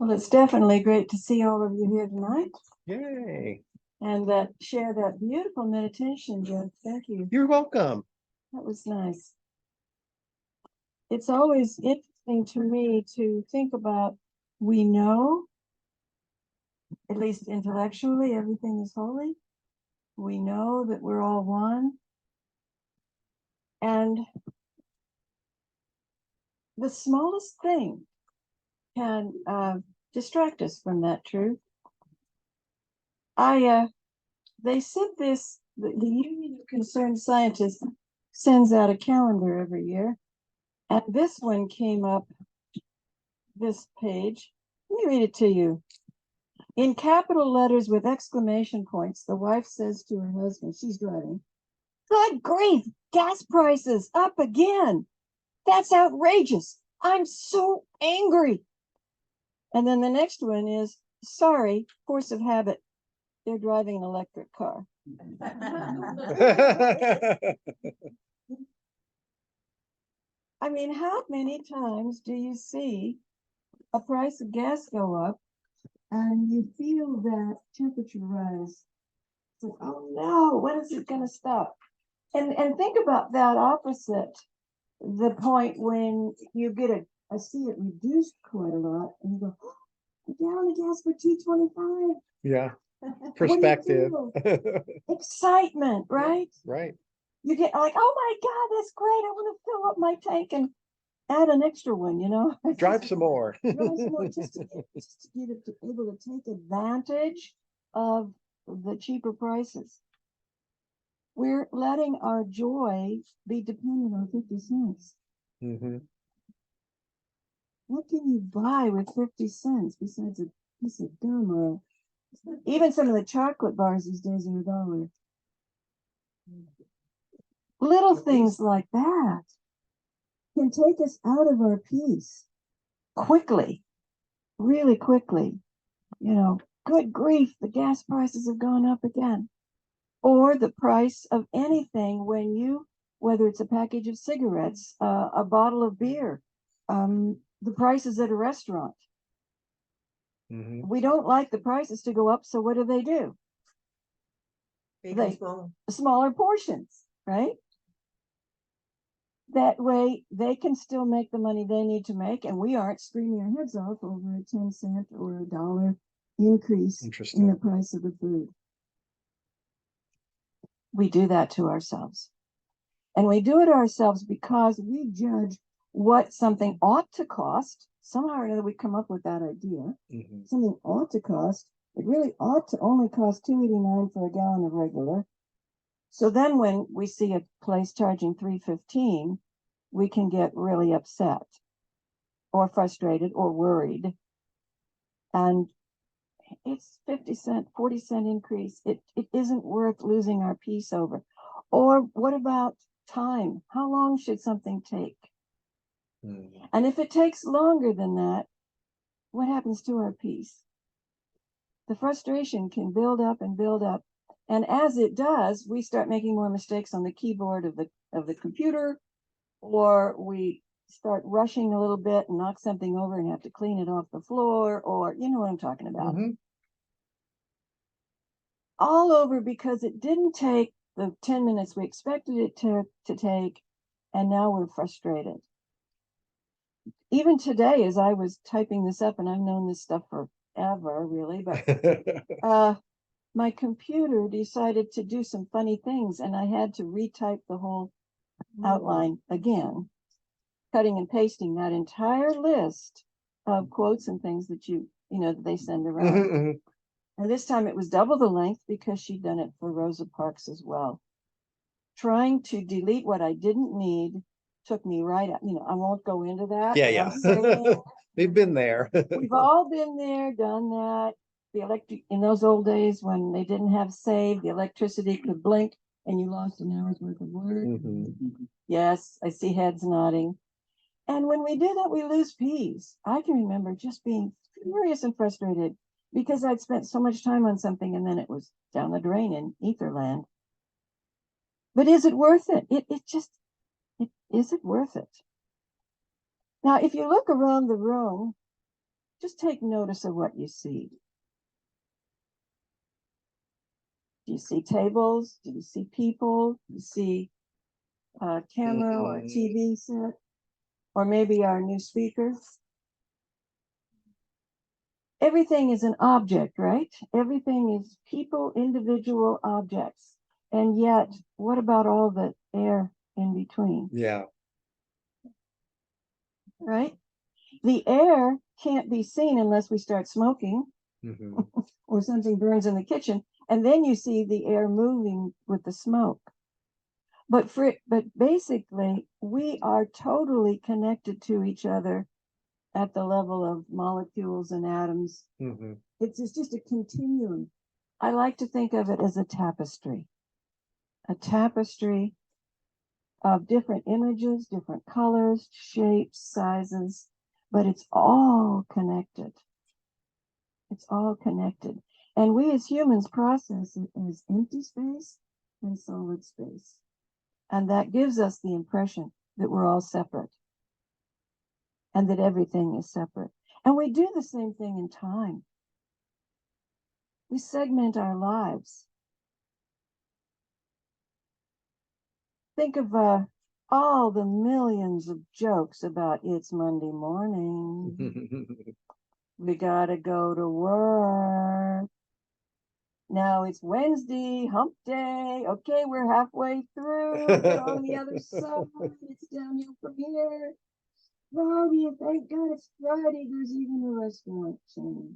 Well, it's definitely great to see all of you here tonight Yay. and share that beautiful meditation, Jeff. Thank you. You're welcome. That was nice. It's always interesting to me to think about, we know, at least intellectually, everything is holy. We know that we're all one. And the smallest thing can distract us from that truth. They said this, the Union of Concerned Scientists sends out a calendar every year, and this one came up, this page. Let me read it to you. In capital letters with exclamation points, the wife says to her husband, she's driving, "Good grief, gas prices up again. That's outrageous. I'm so angry." And then the next one is, "Sorry, force of habit. They're driving an electric car." I mean, how many times do you see a price of gas go up and you feel that temperature rise? It's like, oh no, when is it going to stop? And think about that opposite, the point when you get I see it reduced quite a lot, and you go, oh, a gallon of gas for $2.25. Yeah. Perspective. Excitement, right? Right. You get like, oh my God, that's great. I want to fill up my tank and add an extra one, you know? Drive some more. Drive some more just to get able to take advantage of the cheaper prices. We're letting our joy be dependent on 50 cents. Mm-hmm. What can you buy with 50 cents besides a piece of gum or even some of the chocolate bars these days are $1? Little things like that can take us out of our peace quickly, really quickly. You know, good grief, the gas prices have gone up again. Or the price of anything whether it's a package of cigarettes, a bottle of beer, the prices at a restaurant. Mm-hmm. We don't like the prices to go up, so what do? Smaller portions, right? That way they can still make the money they need to make, and we aren't screaming our heads off over a 10-cent or $1 increase in the price of the food. We do that to ourselves. And we do it ourselves because we judge what something ought to cost. Somehow or another we come up with that idea. Mm-hmm. Something ought to cost. It really ought to only cost $2.89 for a gallon of regular. So then when we see a place charging $3.15, we can get really upset or frustrated or worried. And it's 50 cent, 40 cent increase. It isn't worth losing our peace over. Or what about time? How long should something take? Mm-hmm. And if it takes longer than that, what happens to our peace? The frustration can build up and build up. And as it does, we start making more mistakes on the keyboard of the computer, or we start rushing a little bit and knock something over and have to clean it off the floor, or you know what I'm talking about. Mm-hmm. All over because it didn't take the 10 minutes we expected it to take, and now we're frustrated. Even today, as I was typing this up, and I've known this stuff forever, really, but my computer decided to do some funny things, and I had to retype the whole outline again, cutting and pasting that entire list of quotes and things that that they send around. Mm-hmm. And this time it was double the length because she'd done it for Rosa Parks as well. Trying to delete what I didn't need took me right out. I won't go into that. Yeah. We've been there. We've all been there, done that. In those old days when they didn't have save, the electricity could blink and you lost an hour's worth of work. Mm-hmm. Yes, I see heads nodding. And when we do that, we lose peace. I can remember just being furious and frustrated because I'd spent so much time on something and then it was down the drain in Etherland. But is it worth it? Is it worth it? Now, if you look around the room, Just take notice of what you see. Do you see tables? Do you see people? Do you see a camera or a TV set? Or maybe our new speaker? Everything is an object, right? Everything is people, individual objects. And yet, what about all the air in between? Yeah. Right? The air can't be seen unless we start smoking or something burns in the kitchen. And then you see the air moving with the smoke. But basically, we are totally connected to each other at the level of molecules and atoms. It's just a continuum. I like to think of it as a tapestry of different images, different colors, shapes, sizes, but it's all connected. It's all connected. And we as humans process it as empty space and solid space. And that gives us the impression that we're all separate and that everything is separate. And we do the same thing in time. We segment our lives. Think of all the millions of jokes about it's Monday morning. We gotta go to work. Now it's Wednesday, hump day. Okay, we're halfway through. We're on the other side. It's downhill from here. Friday, thank God it's Friday. There's even a restaurant chain.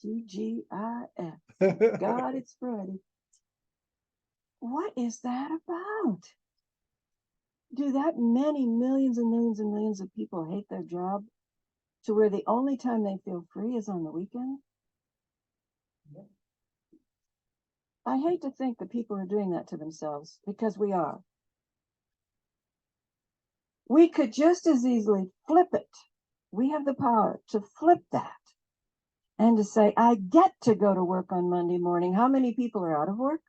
TGIF. God, it's Friday. What is that about? Do that many millions and millions and millions of people hate their job to where the only time they feel free is on the weekend? I hate to think that people are doing that to themselves, because we are. We could just as easily flip it. We have the power to flip that and to say, I get to go to work on Monday morning. How many people are out of work?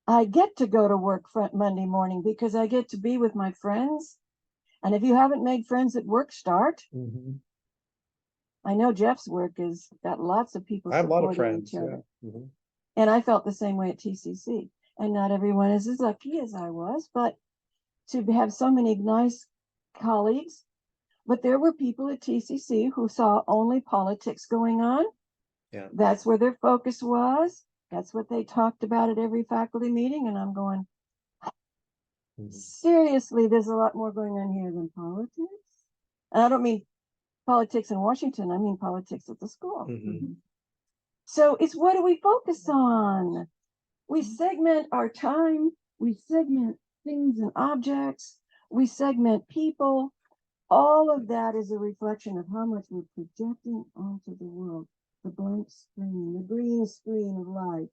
I get to go to work Monday morning because I get to be with my friends. And if you haven't made friends at work, start. I know Jeff's work has got lots of people. I have a lot of supporting friends. each other. Yeah. And I felt the same way at TCC. And not everyone is as lucky as I was, but to have so many nice colleagues. But there were people at TCC who saw only politics going on. Yeah. That's where their focus was. That's what they talked about at every faculty meeting. And I'm going, seriously, there's a lot more going on here than politics. And I don't mean politics in Washington. I mean politics at the school. So it's, what do we focus on? We segment our time. We segment things and objects. We segment people. All of that is a reflection of how much we're projecting onto the world. The blank screen, the green screen of life.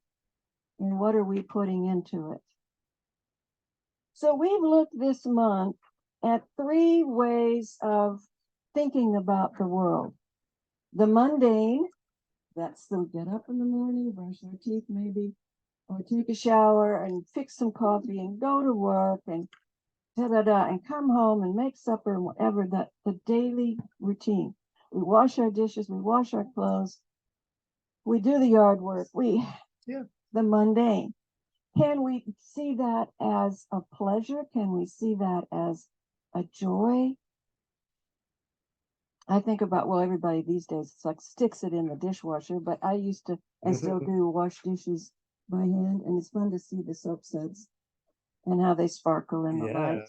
And what are we putting into it? So we've looked this month at 3 ways of thinking about the world. The mundane, that's the get up in the morning, brush our teeth maybe, or take a shower and fix some coffee and go to work and and come home and make supper and whatever, the daily routine. We wash our dishes, we wash our clothes, we do the yard work, the mundane. Can we see that as a pleasure? Can we see that as a joy? I think about, well, everybody these days, it's like sticks it in the dishwasher, but I used to, and still do, wash dishes by hand, and it's fun to see the soap suds and how they sparkle in the light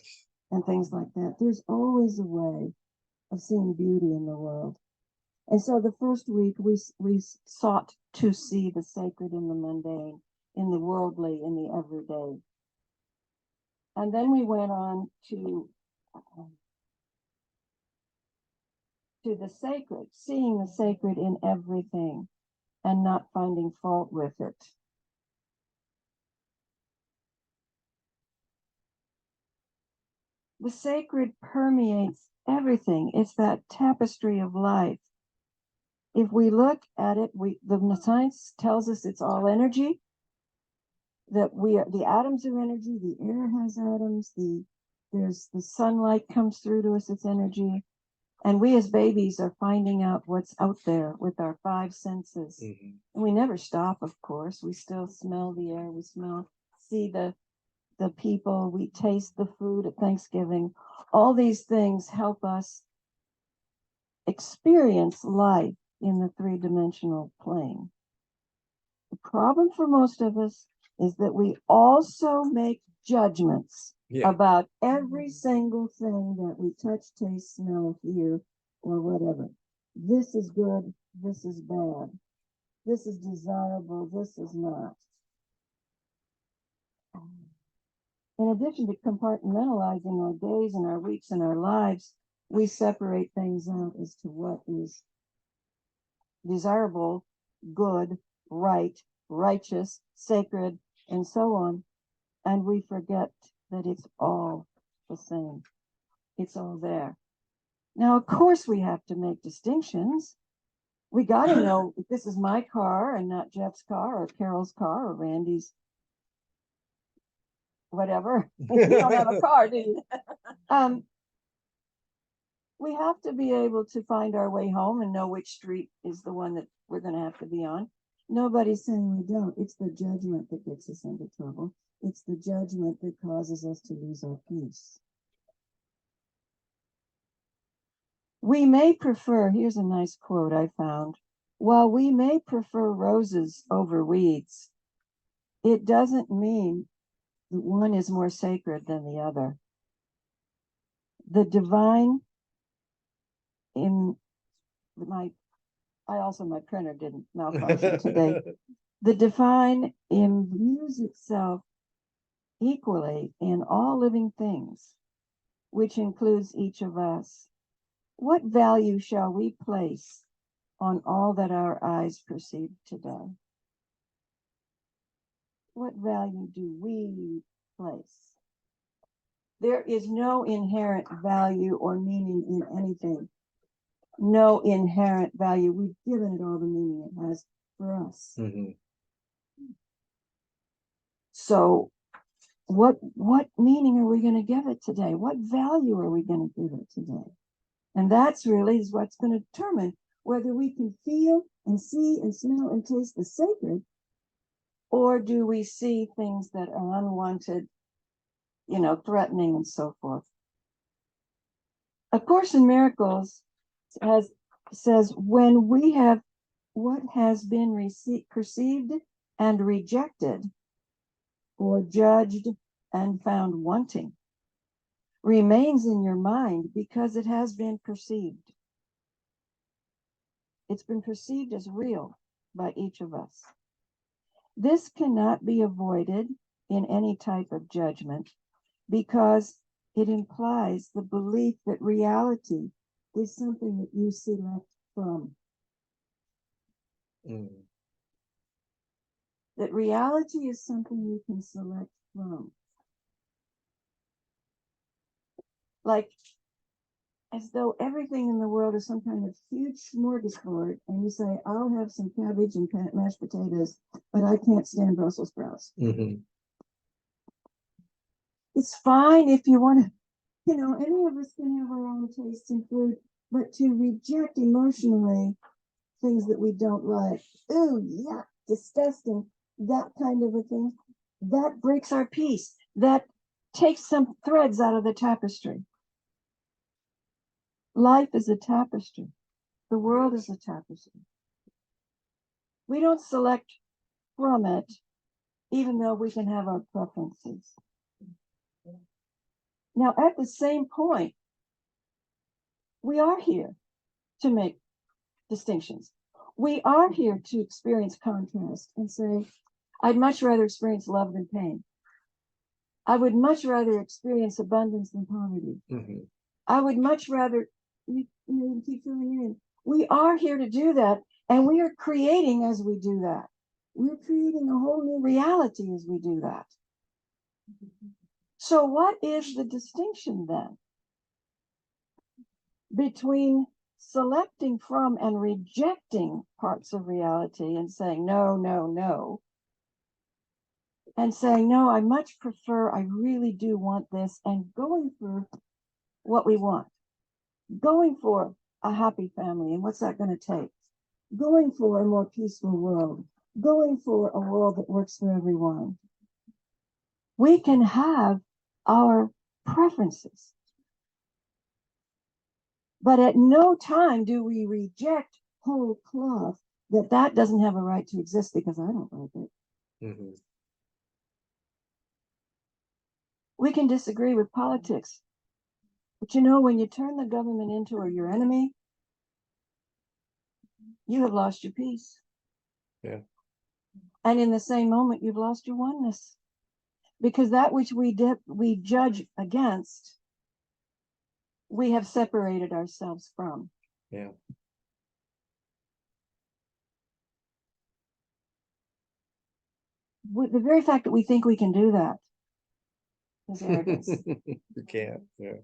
and things like that. There's always a way of seeing beauty in the world. And so the first week we sought to see the sacred in the mundane, in the worldly, in the everyday. And then we went on to the sacred, seeing the sacred in everything and not finding fault with it. The sacred permeates everything. It's that tapestry of life. If we look at it, the science tells us it's all energy, that the atoms are energy, the air has atoms, there's the sunlight comes through to us, it's energy. And we as babies are finding out what's out there with our five senses. And we never stop, of course. We still smell the air, we see the people, we taste the food at Thanksgiving. All these things help us experience life in the three-dimensional plane. The problem for most of us is that we also make judgments about every single thing that we touch, taste, smell, hear, or whatever. This is good, this is bad. This is desirable, this is not. In addition to compartmentalizing our days and our weeks and our lives, we separate things out as to what is desirable, good, right, righteous, sacred, and so on. And we forget that it's all the same. It's all there. Now, of course, we have to make distinctions. We got to know if this is my car and not Jeff's car or Carol's car or Randy's whatever. You don't have a car, do you? We have to be able to find our way home and know which street is the one that we're going to have to be on. Nobody's saying we don't. It's the judgment that gets us into trouble. It's the judgment that causes us to lose our peace. We may prefer, here's a nice quote I found, while we may prefer roses over weeds, it doesn't mean that one is more sacred than the other. The divine in my printer didn't malfunction today. The divine imbues itself equally in all living things, which includes each of us. What value shall we place on all that our eyes perceive today? What value do we place? There is no inherent value or meaning in anything. No inherent value. We've given it all the meaning it has for us. So what meaning are we going to give it today? What value are we going to give it today? And that's really is what's going to determine whether we can feel and see and smell and taste the sacred, or do we see things that are unwanted, threatening and so forth. A Course in Miracles says when we have what has been perceived and rejected, or judged and found wanting, remains in your mind because it has been perceived. It's been perceived as real by each of us. This cannot be avoided in any type of judgment because it implies the belief that reality is something that you select from. That reality is something you can select from. Like, as though everything in the world is some kind of huge smorgasbord, and you say, I'll have some cabbage and mashed potatoes, but I can't stand Brussels sprouts. It's fine if you want to, any of us can have our own tastes in food, but to reject emotionally things that we don't like, ooh, yuck, disgusting, that kind of a thing, that breaks our peace. That takes some threads out of the tapestry. Life is a tapestry. The world is a tapestry. We don't select from it, even though we can have our preferences. Now, at the same point, we are here to make distinctions. We are here to experience contrast and say, I'd much rather experience love than pain. I would much rather experience abundance than poverty. I would much rather, keep filling in. We are here to do that, and we are creating as we do that. We're creating a whole new reality as we do that. So what is the distinction then between selecting from and rejecting parts of reality and saying, no, no, no, and saying, no, I much prefer, I really do want this, and going for what we want? going for a happy family. And what's that going to take? Going for a more peaceful world, going for a world that works for everyone. We can have our preferences, but at no time do we reject whole cloth that doesn't have a right to exist because I don't like it. Mm-hmm. We can disagree with politics, but you know, when you turn the government into your enemy, you have lost your peace. Yeah. And in the same moment, you've lost your oneness, because that which we judge against, we have separated ourselves from. Yeah. The very fact that we think we can do that is arrogance. You can't. Yeah.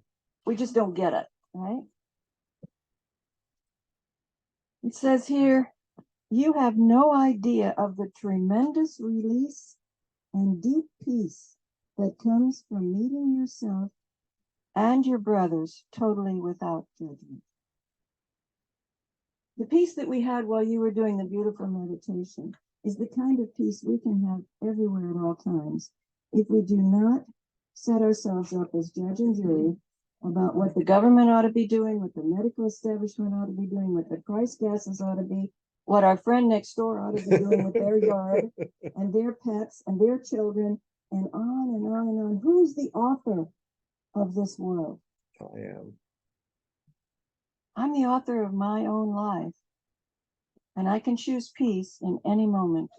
We just don't get it, right? It says here, you have no idea of the tremendous release and deep peace that comes from meeting yourself and your brothers totally without judgment. The peace that we had while you were doing the beautiful meditation is the kind of peace we can have everywhere at all times if we do not set ourselves up as judge and jury about what the government ought to be doing, what the medical establishment ought to be doing, what the price gases ought to be, what our friend next door ought to be doing with their yard and their pets and their children, and on and on and on. Who's the author of this world? I am. I'm the author of my own life. And I can choose peace in any moment.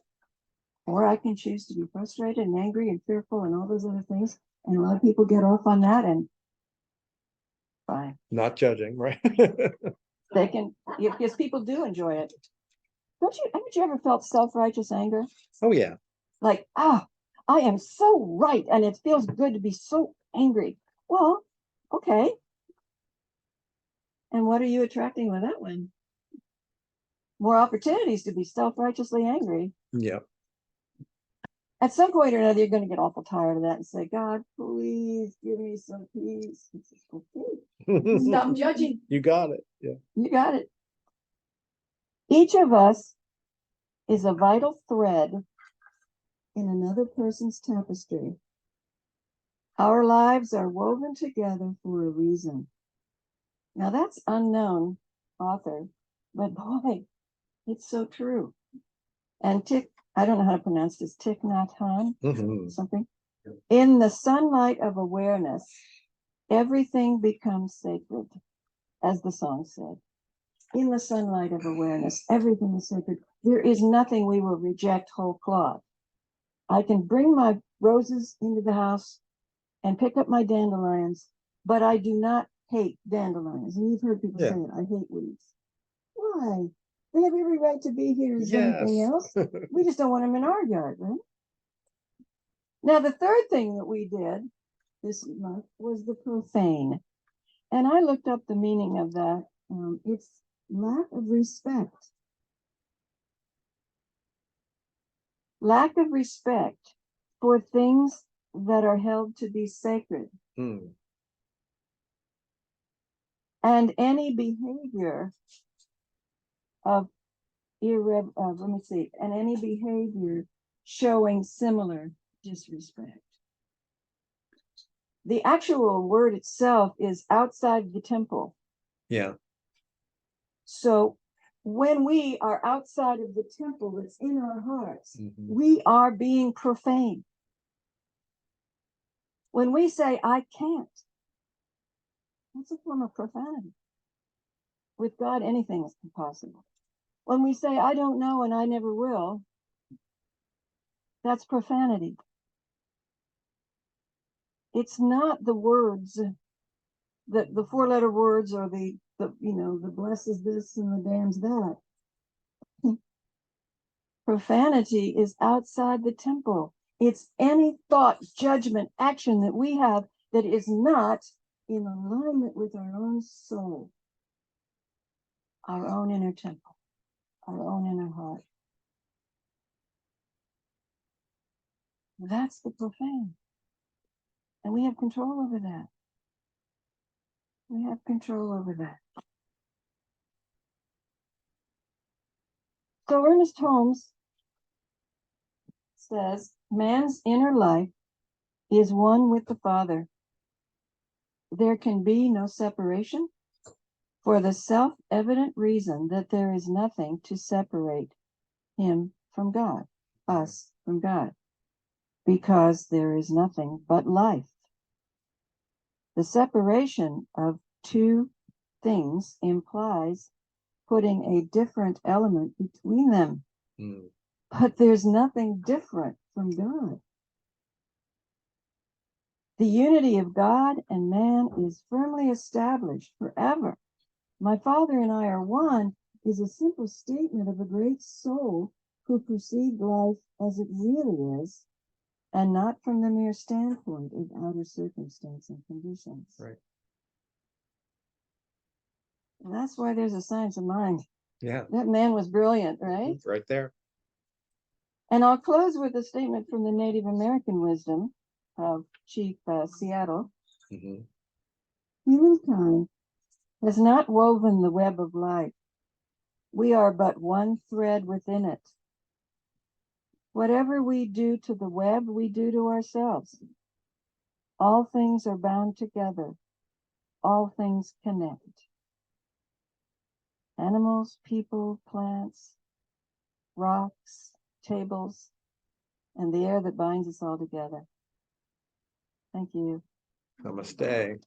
Or I can choose to be frustrated and angry and fearful and all those other things. And a lot of people get off on that, and fine. Not judging, right? They can, because people do enjoy it. Haven't you ever felt self-righteous anger? Oh, yeah. Like, I am so right, and it feels good to be so angry. Well, okay. And what are you attracting with that one? More opportunities to be self-righteously angry. Yeah. At some point or another, you're going to get awful tired of that and say, God, please give me some peace. Okay. Stop judging. You got it. Yeah. You got it. Each of us is a vital thread in another person's tapestry. Our lives are woven together for a reason. Now, that's unknown, author, but boy, it's so true. And I don't know how to pronounce this, Thich Nhat Hanh, something. In the sunlight of awareness, everything becomes sacred, as the song said. In the sunlight of awareness, everything is sacred. There is nothing we will reject whole cloth. I can bring my roses into the house and pick up my dandelions, but I do not hate dandelions. And you've heard people say it, I hate weeds. Why? They have every right to be here as anything else. We just don't want them in our yard, right? Now, the third thing that we did this month was the profane. And I looked up the meaning of that. It's lack of respect. Lack of respect for things that are held to be sacred. And any behavior of and any behavior showing similar disrespect. The actual word itself is outside the temple. Yeah. So when we are outside of the temple that's in our hearts, we are being profane. When we say, I can't, that's a form of profanity. With God, anything is possible. When we say, I don't know and I never will, that's profanity. It's not the words, the four-letter words, or the blesses this and the damns that. Profanity is outside the temple. It's any thought, judgment, action that we have that is not in alignment with our own soul, our own inner temple, our own inner heart. That's the profane. And we have control over that. We have control over that. So Ernest Holmes says, man's inner life is one with the Father. There can be no separation for the self-evident reason that there is nothing to separate him from God, us from God, because there is nothing but life. The separation of two things implies putting a different element between them. But there's nothing different from God. The unity of God and man is firmly established forever. My Father and I are one is a simple statement of a great soul who perceived life as it really is, and not from the mere standpoint of outer circumstance and conditions. Right. And that's why there's a science of mind. Yeah. That man was brilliant, right? It's right there. And I'll close with a statement from the Native American wisdom of Chief Seattle. Humankind has not woven the web of life. We are but one thread within it. Whatever we do to the web, we do to ourselves. All things are bound together. All things connect. Animals, people, plants, rocks, tables, and the air that binds us all together. Thank you. Namaste.